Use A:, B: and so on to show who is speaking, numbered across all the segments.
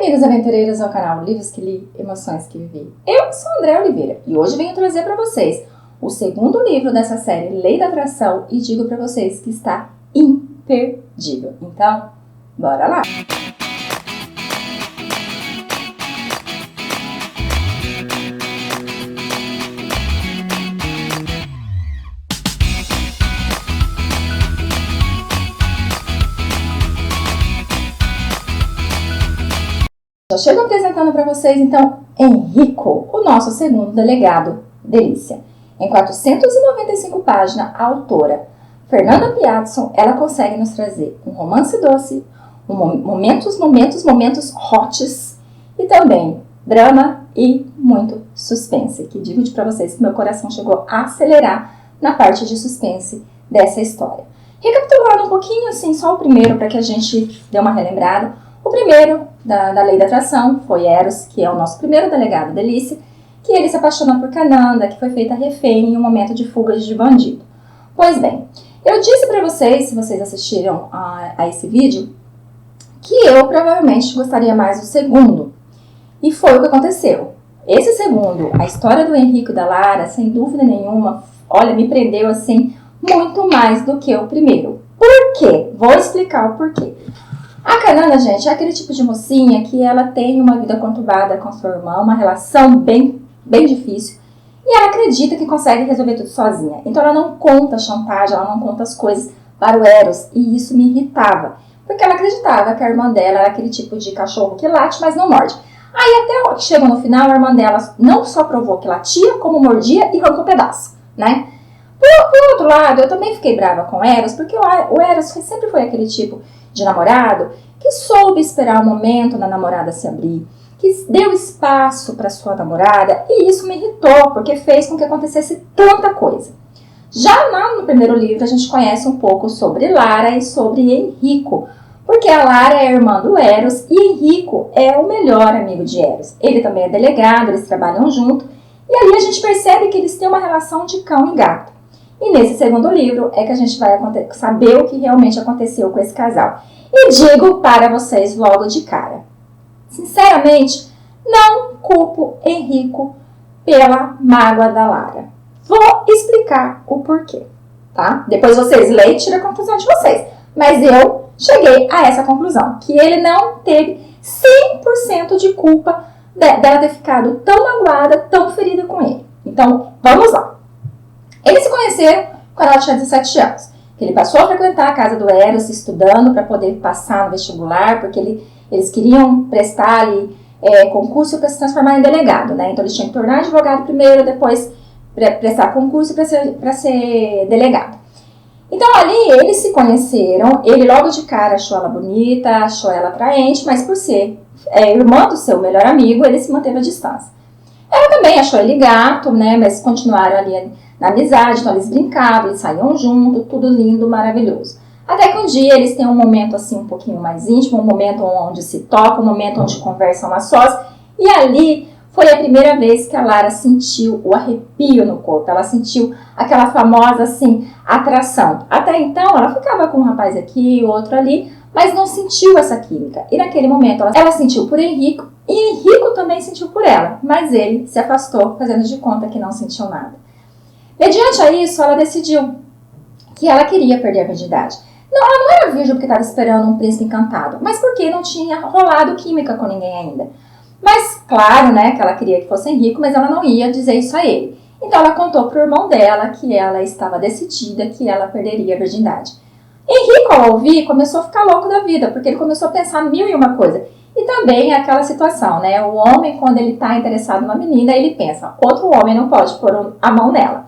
A: Bem-vindos, aventureiros, ao canal Livros que Li, Emoções que Vivi. Eu sou Andréa Oliveira e hoje venho trazer para vocês o segundo livro dessa série, Lei da Atração, e digo para vocês que está imperdível. Então, bora lá! Já chego apresentando para vocês, então, Henrico, o nosso segundo delegado, Delícia. Em 495 páginas, a autora Fernanda Piazza, ela consegue nos trazer um romance doce, momentos hots e também drama e muito suspense, que digo para vocês que meu coração chegou a acelerar na parte de suspense dessa história. Recapitulando um pouquinho, assim, só o primeiro, para que a gente dê uma relembrada. O primeiro da Lei da Atração foi Eros, que é o nosso primeiro delegado, Delícia, que ele se apaixona por Cananda, que foi feita refém em um momento de fuga de bandido. Pois bem, eu disse para vocês, se vocês assistiram a esse vídeo, que eu provavelmente gostaria mais do segundo. E foi o que aconteceu. Esse segundo, a história do Henrico e da Lara, sem dúvida nenhuma, olha, me prendeu assim muito mais do que o primeiro. Por quê? Vou explicar o porquê. A Cananda, gente, é aquele tipo de mocinha que ela tem uma vida conturbada com sua irmã, uma relação bem difícil, e ela acredita que consegue resolver tudo sozinha. Então ela não conta chantagem, ela não conta as coisas para o Eros, e isso me irritava, porque ela acreditava que a irmã dela era aquele tipo de cachorro que late, mas não morde. Aí até que chegou no final, a irmã dela não só provou que latia, como mordia e arrancou pedaço, né? Por outro lado, eu também fiquei brava com o Eros, porque o Eros sempre foi aquele tipo de namorado que soube esperar o momento da namorada se abrir, que deu espaço para sua namorada, e isso me irritou, porque fez com que acontecesse tanta coisa. Já no primeiro livro, a gente conhece um pouco sobre Lara e sobre Henrico, porque a Lara é a irmã do Eros e Henrico é o melhor amigo de Eros. Ele também é delegado, eles trabalham junto, e ali a gente percebe que eles têm uma relação de cão e gato. E nesse segundo livro é que a gente vai saber o que realmente aconteceu com esse casal. E digo para vocês logo de cara, sinceramente, não culpo Henrico pela mágoa da Lara. Vou explicar o porquê, tá? Depois vocês leem e tiram a conclusão de vocês. Mas eu cheguei a essa conclusão, que ele não teve 100% de culpa dela ter ficado tão magoada, tão ferida com ele. Então, vamos lá. Eles se conheceram quando ela tinha 17 anos. Ele passou a frequentar a casa do Eros, estudando para poder passar no vestibular, porque eles queriam prestar ali concurso para se transformar em delegado, né? Então eles tinham que tornar advogado primeiro, depois prestar concurso para ser delegado. Então ali eles se conheceram, ele logo de cara achou ela bonita, achou ela atraente, mas por ser irmã do seu melhor amigo, ele se manteve à distância. Ela também achou ele gato, né? Mas continuaram ali na amizade, então eles brincavam, eles saíam juntos, tudo lindo, maravilhoso. Até que um dia eles têm um momento assim um pouquinho mais íntimo, um momento onde se tocam, um momento onde conversam a sós, e ali foi a primeira vez que a Lara sentiu o arrepio no corpo, ela sentiu aquela famosa assim, atração. Até então ela ficava com um rapaz aqui, outro ali, mas não sentiu essa química. E naquele momento ela sentiu por Henrico, e Henrico também sentiu por ela, mas ele se afastou, fazendo de conta que não sentiu nada. Mediante a isso, ela decidiu que ela queria perder a virgindade. Não, ela não era virgem porque estava esperando um príncipe encantado, mas porque não tinha rolado química com ninguém ainda. Mas, claro, né, que ela queria que fosse Henrico, mas ela não ia dizer isso a ele. Então, ela contou para o irmão dela que ela estava decidida que ela perderia a virgindade. Henrico, ao ouvir, começou a ficar louco da vida, porque ele começou a pensar mil e uma coisa. E também aquela situação, né, o homem, quando ele está interessado numa menina, ele pensa, outro homem não pode pôr a mão nela.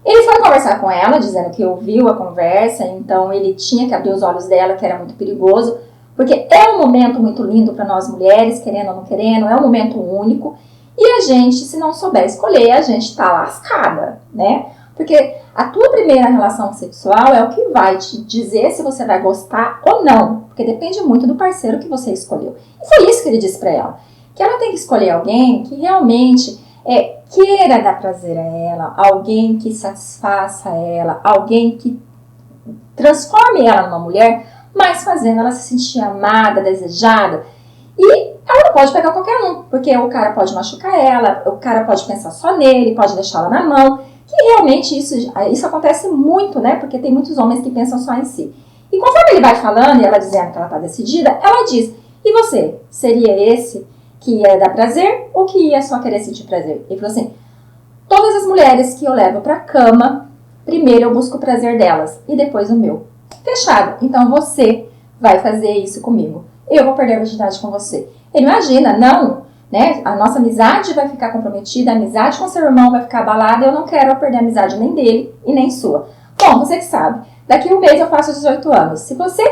A: Ele foi conversar com ela, dizendo que ouviu a conversa, então ele tinha que abrir os olhos dela, que era muito perigoso, porque é um momento muito lindo para nós mulheres, querendo ou não querendo, é um momento único, e a gente, se não souber escolher, a gente tá lascada, né? Porque a tua primeira relação sexual é o que vai te dizer se você vai gostar ou não, porque depende muito do parceiro que você escolheu. E foi isso que ele disse para ela, que ela tem que escolher alguém que realmente queira dar prazer a ela, alguém que satisfaça ela, alguém que transforme ela numa mulher, mas fazendo ela se sentir amada, desejada. E ela pode pegar qualquer um, porque o cara pode machucar ela, o cara pode pensar só nele, pode deixá-la na mão, que realmente isso acontece muito, né? Porque tem muitos homens que pensam só em si. E conforme ele vai falando e ela dizendo que ela tá decidida, ela diz, e você, seria esse que ia dar prazer ou que ia só querer sentir prazer? Ele falou assim, todas as mulheres que eu levo pra cama, primeiro eu busco o prazer delas e depois o meu. Fechado. Então você vai fazer isso comigo. Eu vou perder a virgindade com você. Ele imagina, não, né? A nossa amizade vai ficar comprometida, a amizade com seu irmão vai ficar abalada, eu não quero perder a amizade nem dele e nem sua. Bom, você que sabe, daqui a um mês eu faço 18 anos. Se você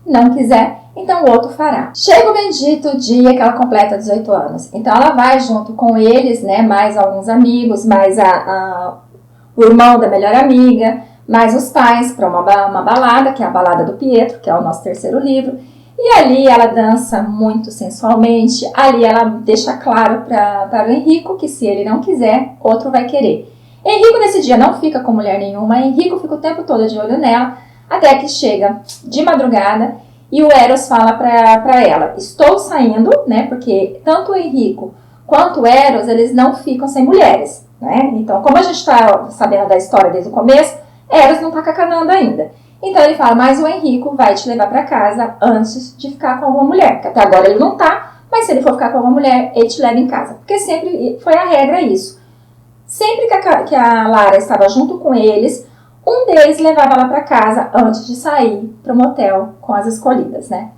A: não quiser, então o outro fará. Chega o bendito dia que ela completa 18 anos. Então ela vai junto com eles, né? Mais alguns amigos, mais o irmão da melhor amiga, mais os pais para uma balada, que é a balada do Pietro, que é o nosso terceiro livro. E ali ela dança muito sensualmente, ali ela deixa claro para o Henrico que se ele não quiser, outro vai querer. Henrico nesse dia não fica com mulher nenhuma, Henrico fica o tempo todo de olho nela, até que chega de madrugada e o Eros fala para ela, estou saindo, né, porque tanto o Henrico quanto o Eros, eles não ficam sem mulheres, né? Então, como a gente está sabendo da história desde o começo, Eros não está cacanando ainda. Então ele fala, mas o Henrico vai te levar para casa antes de ficar com alguma mulher. Porque até agora ele não tá, mas se ele for ficar com alguma mulher, ele te leva em casa. Porque sempre foi a regra isso. Sempre que a Lara estava junto com eles, um deles levava ela para casa antes de sair pro motel com as escolhidas, né?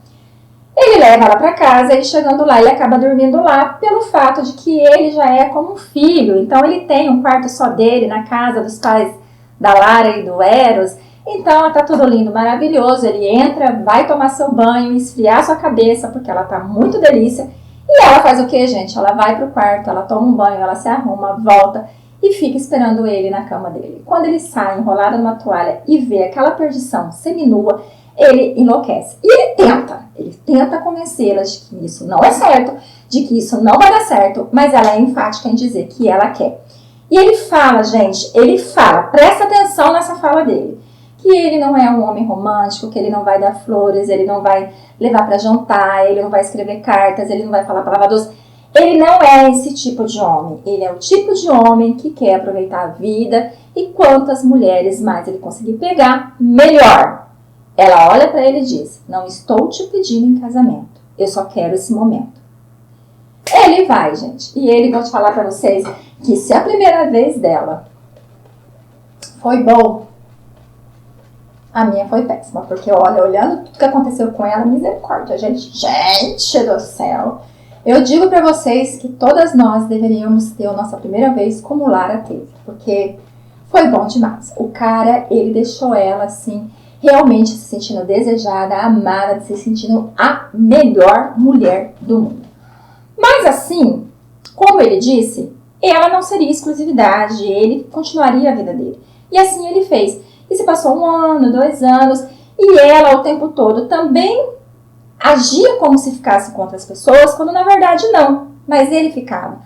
A: Ele leva ela para casa e chegando lá, ele acaba dormindo lá pelo fato de que ele já é como um filho. Então ele tem um quarto só dele na casa dos pais da Lara e do Eros. Então, tá tudo lindo, maravilhoso. Ele entra, vai tomar seu banho, esfriar sua cabeça, porque ela tá muito delícia. E ela faz o que, gente? Ela vai pro quarto, ela toma um banho, ela se arruma, volta e fica esperando ele na cama dele. Quando ele sai enrolado numa toalha e vê aquela perdição seminua, ele enlouquece. E ele tenta convencê-la de que isso não é certo, de que isso não vai dar certo, mas ela é enfática em dizer que ela quer. E ele fala, gente, presta atenção nessa fala dele. Que ele não é um homem romântico, que ele não vai dar flores, ele não vai levar para jantar, ele não vai escrever cartas, ele não vai falar palavra doce. Ele não é esse tipo de homem. Ele é o tipo de homem que quer aproveitar a vida e quantas mulheres mais ele conseguir pegar, melhor. Ela olha para ele e diz, não estou te pedindo em casamento, eu só quero esse momento. Ele vai, gente, e ele vai te falar para vocês que se a primeira vez dela foi bom, a minha foi péssima, porque olha, olhando tudo que aconteceu com ela, misericórdia, gente do céu. Eu digo pra vocês que todas nós deveríamos ter a nossa primeira vez como Lara teve, porque foi bom demais. O cara, ele deixou ela assim, realmente se sentindo desejada, amada, se sentindo a melhor mulher do mundo. Mas assim, como ele disse, ela não seria exclusividade, ele continuaria a vida dele. E assim ele fez. E se passou 1 ano, 2 anos, e ela o tempo todo também agia como se ficasse com outras pessoas, quando na verdade não, mas ele ficava.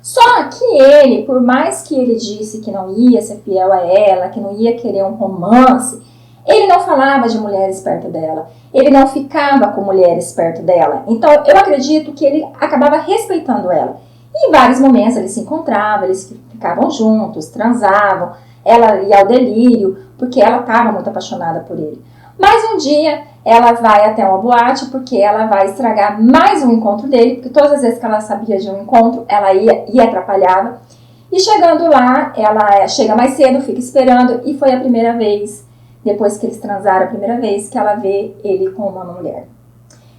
A: Só que ele, por mais que ele disse que não ia ser fiel a ela, que não ia querer um romance, ele não falava de mulheres perto dela, ele não ficava com mulheres perto dela. Então eu acredito que ele acabava respeitando ela. E em vários momentos eles se encontravam, eles ficavam juntos, transavam, ela ia ao delírio, porque ela estava muito apaixonada por ele. Mas um dia ela vai até uma boate, porque ela vai estragar mais um encontro dele, porque todas as vezes que ela sabia de um encontro, ela ia e atrapalhava. E chegando lá, ela chega mais cedo, fica esperando, e foi a primeira vez, depois que eles transaram a primeira vez, que ela vê ele com uma mulher.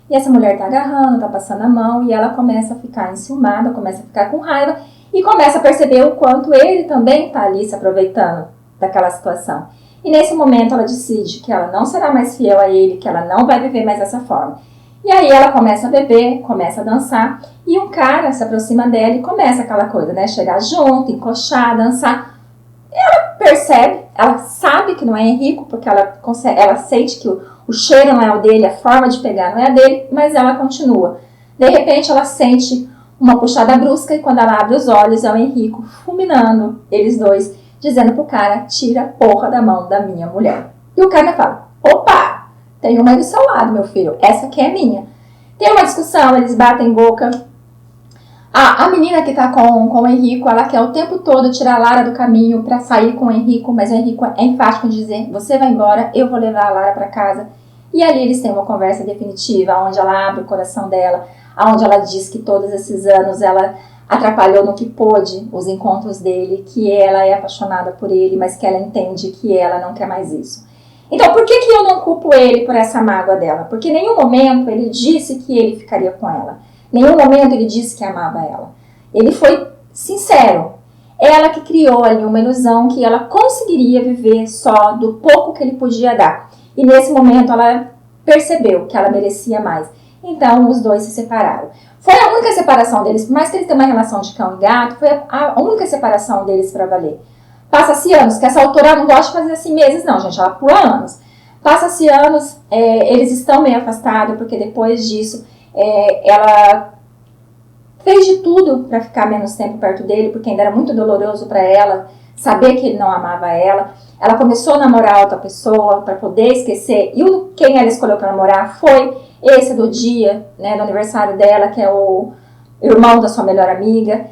A: E essa mulher tá agarrando, tá passando a mão, e ela começa a ficar enciumada, começa a ficar com raiva, e começa a perceber o quanto ele também tá ali se aproveitando daquela situação. E nesse momento ela decide que ela não será mais fiel a ele, que ela não vai viver mais dessa forma. E aí ela começa a beber, começa a dançar, e um cara se aproxima dela e começa aquela coisa, né? Chegar junto, encoxar, dançar. Ela percebe, ela sabe que não é Henrico, porque ela sente que o cheiro não é o dele, a forma de pegar não é a dele, mas ela continua. De repente ela sente uma puxada brusca e quando ela abre os olhos é o Henrico fulminando eles dois, dizendo pro cara, tira a porra da mão da minha mulher. E o cara fala, opa, tem uma aí do seu lado, meu filho, essa aqui é minha. Tem uma discussão, eles batem boca, A menina que tá com o Henrico, ela quer o tempo todo tirar a Lara do caminho pra sair com o Henrico, mas o Henrico é enfático em dizer, você vai embora, eu vou levar a Lara pra casa. E ali eles têm uma conversa definitiva, onde ela abre o coração dela, onde ela diz que todos esses anos ela atrapalhou no que pôde os encontros dele, que ela é apaixonada por ele, mas que ela entende que ela não quer mais isso. Então, por que eu não culpo ele por essa mágoa dela? Porque em nenhum momento ele disse que ele ficaria com ela. Em nenhum momento ele disse que amava ela. Ele foi sincero. Ela que criou ali uma ilusão que ela conseguiria viver só do pouco que ele podia dar. E nesse momento ela percebeu que ela merecia mais. Então os dois se separaram. Foi a única separação deles, por mais que eles tenham uma relação de cão e gato, foi a única separação deles para valer. Passa-se anos, que essa autora não gosta de fazer assim meses não, gente, ela pula anos. Passa-se anos, eles estão meio afastados, porque depois disso ela fez de tudo para ficar menos tempo perto dele, porque ainda era muito doloroso para ela saber que ele não amava ela. Ela começou a namorar outra pessoa para poder esquecer, e quem ela escolheu para namorar foi esse do dia, né, do aniversário dela, que é o irmão da sua melhor amiga.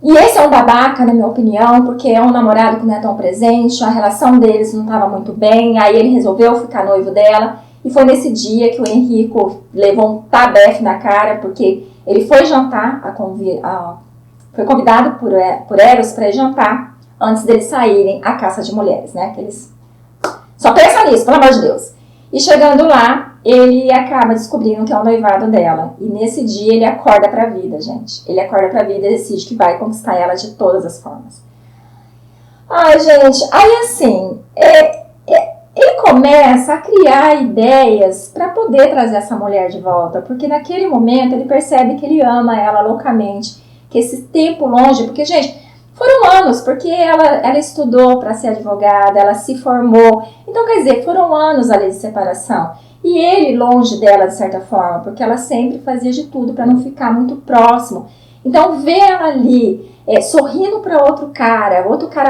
A: E esse é um babaca, na minha opinião, porque é um namorado que não é tão presente, a relação deles não estava muito bem, aí ele resolveu ficar noivo dela, e foi nesse dia que o Henrico levou um tabefe na cara, porque ele foi jantar, foi convidado por Eros para ir jantar, antes deles saírem à caça de mulheres, né? Que eles só pensam nisso, pelo amor de Deus. E chegando lá, ele acaba descobrindo que é o noivado dela. E nesse dia ele acorda pra vida, gente. Ele acorda pra vida e decide que vai conquistar ela de todas as formas. Ai, gente, aí assim, ele começa a criar ideias pra poder trazer essa mulher de volta. Porque naquele momento ele percebe que ele ama ela loucamente. Que esse tempo longe, porque, gente, foram anos, porque ela estudou para ser advogada, ela se formou. Então, quer dizer, foram anos ali de separação. E ele longe dela, de certa forma, porque ela sempre fazia de tudo para não ficar muito próximo. Então, ver ela ali, sorrindo para outro cara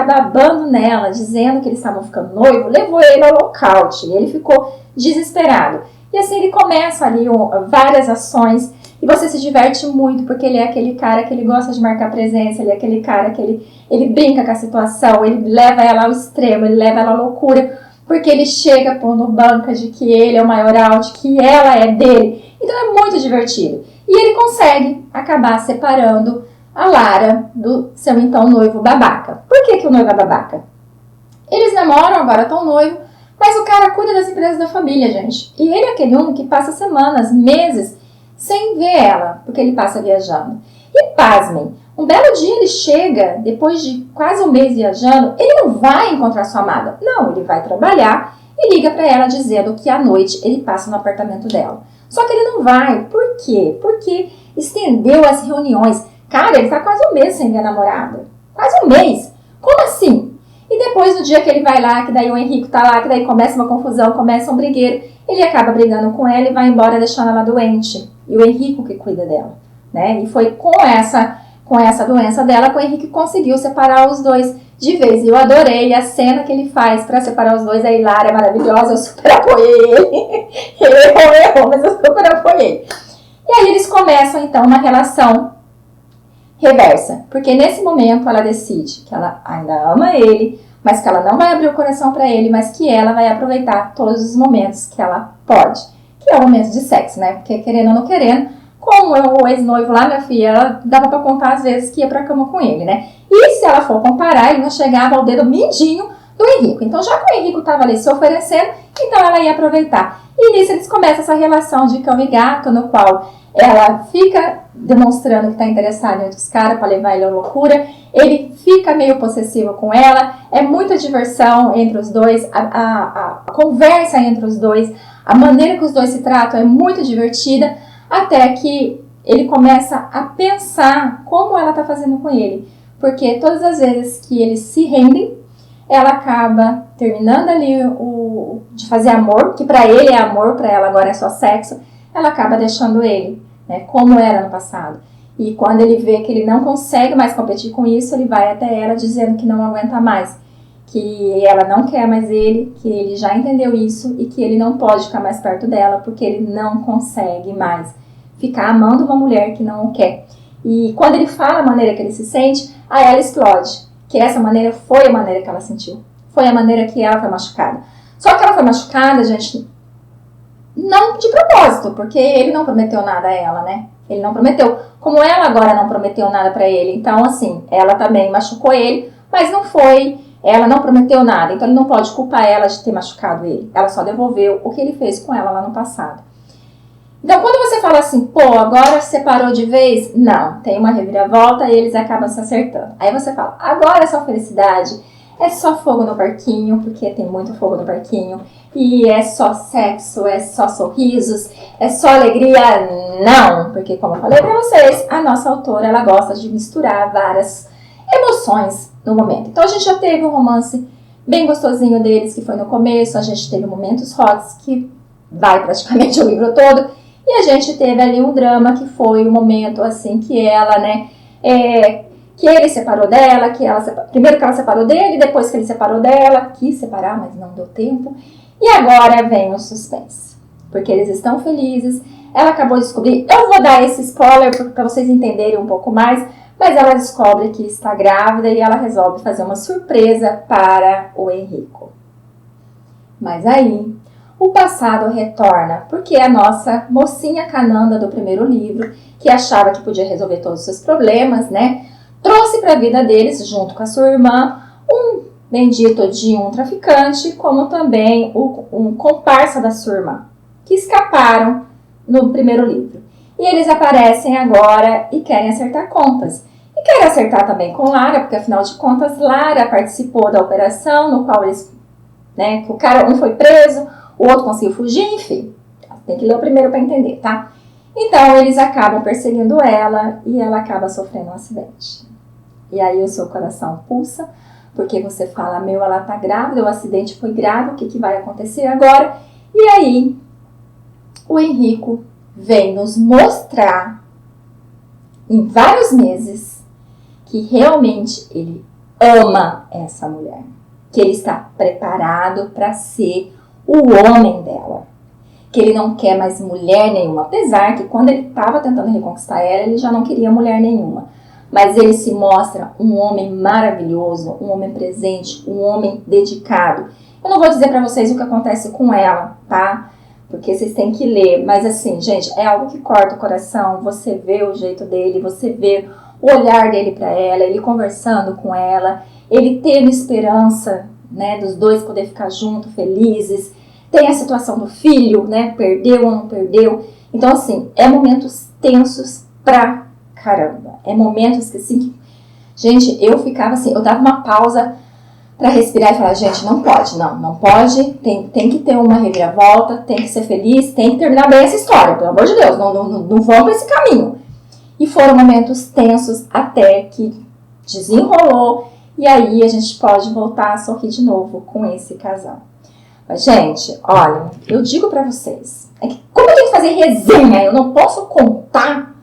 A: babando nela, dizendo que eles estavam ficando noivo, levou ele ao lockout. E ele ficou desesperado. E assim, ele começa ali várias ações. E você se diverte muito, porque ele é aquele cara que ele gosta de marcar presença, ele é aquele cara que ele brinca com a situação, ele leva ela ao extremo, ele leva ela à loucura, porque ele chega pondo banca de que ele é o maioral, que ela é dele. Então é muito divertido. E ele consegue acabar separando a Lara do seu então noivo babaca. Por que o noivo é babaca? Eles namoram, agora estão noivos, mas o cara cuida das empresas da família, gente. E ele é aquele um que passa semanas, meses, sem ver ela, porque ele passa viajando. E pasmem, um belo dia ele chega, depois de quase um mês viajando, ele não vai encontrar sua amada. Não, ele vai trabalhar e liga para ela dizendo que à noite ele passa no apartamento dela. Só que ele não vai. Por quê? Porque estendeu as reuniões. Cara, ele tá quase um mês sem ver a namorada. Quase um mês. Como assim? E depois do dia que ele vai lá, que daí o Henrico tá lá, que daí começa uma confusão, começa um brigueiro, ele acaba brigando com ela e vai embora deixando ela doente. E o Henrico que cuida dela, né? E foi com essa doença dela que o Henrique conseguiu separar os dois de vez. E eu adorei a cena que ele faz para separar os dois. A Hilária é maravilhosa, eu super apoiei ele. Ele errou, mas eu super apoiei. E aí eles começam, então, uma relação reversa. Porque nesse momento ela decide que ela ainda ama ele, mas que ela não vai abrir o coração para ele, mas que ela vai aproveitar todos os momentos que ela pode. Que é o momento de sexo, né? Porque querendo ou não querendo, como o ex-noivo lá, minha filha, ela dava pra contar às vezes que ia pra cama com ele, né? E se ela for comparar, ele não chegava ao dedo mindinho do Henrico. Então, já que o Henrico tava ali se oferecendo, então ela ia aproveitar. E nisso eles começam essa relação de cão e gato, no qual ela fica demonstrando que tá interessada em outros caras pra levar ele à loucura. Ele fica meio possessivo com ela. É muita diversão entre os dois. A conversa entre os dois, a maneira que os dois se tratam é muito divertida, até que ele começa a pensar como ela está fazendo com ele. Porque todas as vezes que eles se rendem, ela acaba terminando ali de fazer amor, que para ele é amor, para ela agora é só sexo, ela acaba deixando ele, né, como era no passado. E quando ele vê que ele não consegue mais competir com isso, ele vai até ela dizendo que não aguenta mais, que ela não quer mais ele, que ele já entendeu isso e que ele não pode ficar mais perto dela porque ele não consegue mais ficar amando uma mulher que não o quer. E quando ele fala a maneira que ele se sente, aí ela explode. Que essa maneira foi a maneira que ela sentiu. Foi a maneira que ela foi machucada. Só que ela foi machucada, gente, não de propósito, porque ele não prometeu nada a ela, né? Ele não prometeu. Como ela agora não prometeu nada pra ele, então assim, ela também machucou ele, mas não foi, ela não prometeu nada, então ele não pode culpar ela de ter machucado ele. Ela só devolveu o que ele fez com ela lá no passado. Então, quando você fala assim, pô, agora separou de vez? Não, tem uma reviravolta e eles acabam se acertando. Aí você fala, agora é só felicidade, é só fogo no parquinho, porque tem muito fogo no parquinho, e é só sexo, é só sorrisos, é só alegria? Não, porque como eu falei pra vocês, a nossa autora, ela gosta de misturar várias emoções no momento. Então, a gente já teve um romance bem gostosinho deles, que foi no começo, a gente teve momentos hots, que vai praticamente o livro todo, e a gente teve ali um drama que foi o momento, assim, que ela, né, que ele separou dela, primeiro que ela separou dele, depois que ele separou dela, quis separar, mas não deu tempo, e agora vem o suspense, porque eles estão felizes, ela acabou de descobrir, eu vou dar esse spoiler para vocês entenderem um pouco mais, mas ela descobre que está grávida e ela resolve fazer uma surpresa para o Henrico. Mas aí o passado retorna, porque a nossa mocinha Cananda do primeiro livro, que achava que podia resolver todos os seus problemas, né, trouxe para a vida deles, junto com a sua irmã, um bendito de um traficante, como também um comparsa da sua irmã, que escaparam no primeiro livro. E eles aparecem agora e querem acertar contas. E querem acertar também com Lara, porque afinal de contas, Lara participou da operação, no qual eles, né, que o cara, um foi preso, o outro conseguiu fugir, enfim. Tem que ler o primeiro para entender, tá? Então, eles acabam perseguindo ela e ela acaba sofrendo um acidente. E aí o seu coração pulsa, porque você fala, meu, ela tá grávida, o acidente foi grave, o que vai acontecer agora? E aí, o Henrico vem nos mostrar, em vários meses, que realmente ele ama essa mulher. Que ele está preparado para ser o homem dela, que ele não quer mais mulher nenhuma, apesar que quando ele estava tentando reconquistar ela, ele já não queria mulher nenhuma, mas ele se mostra um homem maravilhoso, um homem presente, um homem dedicado. Eu não vou dizer para vocês o que acontece com ela, tá? Porque vocês têm que ler, mas assim, gente, é algo que corta o coração, você vê o jeito dele, você vê o olhar dele para ela, ele conversando com ela, ele tendo esperança, né, dos dois poder ficar juntos, felizes. Tem a situação do filho, né, perdeu ou não perdeu. Então, assim, é momentos tensos pra caramba. É momentos que, assim, gente, eu ficava assim, eu dava uma pausa pra respirar e falar, gente, não pode, não pode, tem que ter uma reviravolta, tem que ser feliz, tem que terminar bem essa história, pelo amor de Deus, não vão pra esse caminho. E foram momentos tensos até que desenrolou. E aí a gente pode voltar a sorrir de novo com esse casal. Mas, gente, olha, eu digo pra vocês, é que como eu tenho que fazer resenha, eu não posso contar,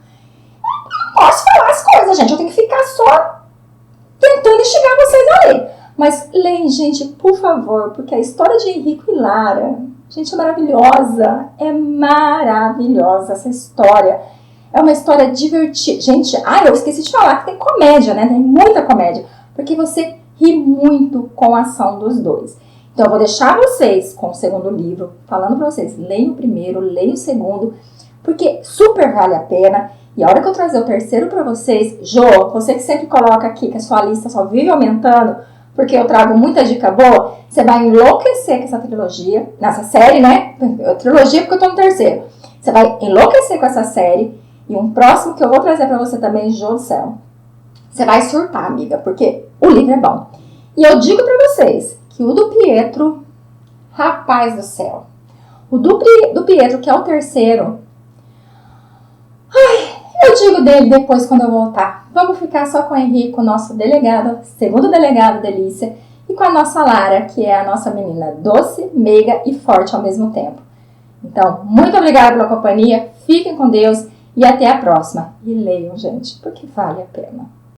A: eu não posso falar as coisas, gente, eu tenho que ficar só tentando instigar vocês a ler. Mas leem, gente, por favor, porque a história de Henrico e Lara, gente, é maravilhosa essa história. É uma história divertida. Gente, eu esqueci de falar que tem comédia, né? Tem muita comédia. Porque você ri muito com a ação dos dois. Então, eu vou deixar vocês com o segundo livro, falando pra vocês, leiam o primeiro, leiam o segundo, porque super vale a pena. E a hora que eu trazer o terceiro pra vocês, Jô, você que sempre coloca aqui que a sua lista só vive aumentando, porque eu trago muita dica boa, você vai enlouquecer com essa trilogia, nessa série, né? Trilogia porque eu tô no terceiro. Você vai enlouquecer com essa série. E um próximo que eu vou trazer pra você também, Jô do céu. Você vai surtar, amiga, porque o livro é bom. E eu digo pra vocês que o do Pietro, rapaz do céu, o do Pietro, que é o terceiro, eu digo dele depois quando eu voltar. Vamos ficar só com o Henrico, nosso delegado, segundo delegado Delícia, e com a nossa Lara, que é a nossa menina doce, meiga e forte ao mesmo tempo. Então, muito obrigada pela companhia, fiquem com Deus e até a próxima. E leiam, gente, porque vale a pena.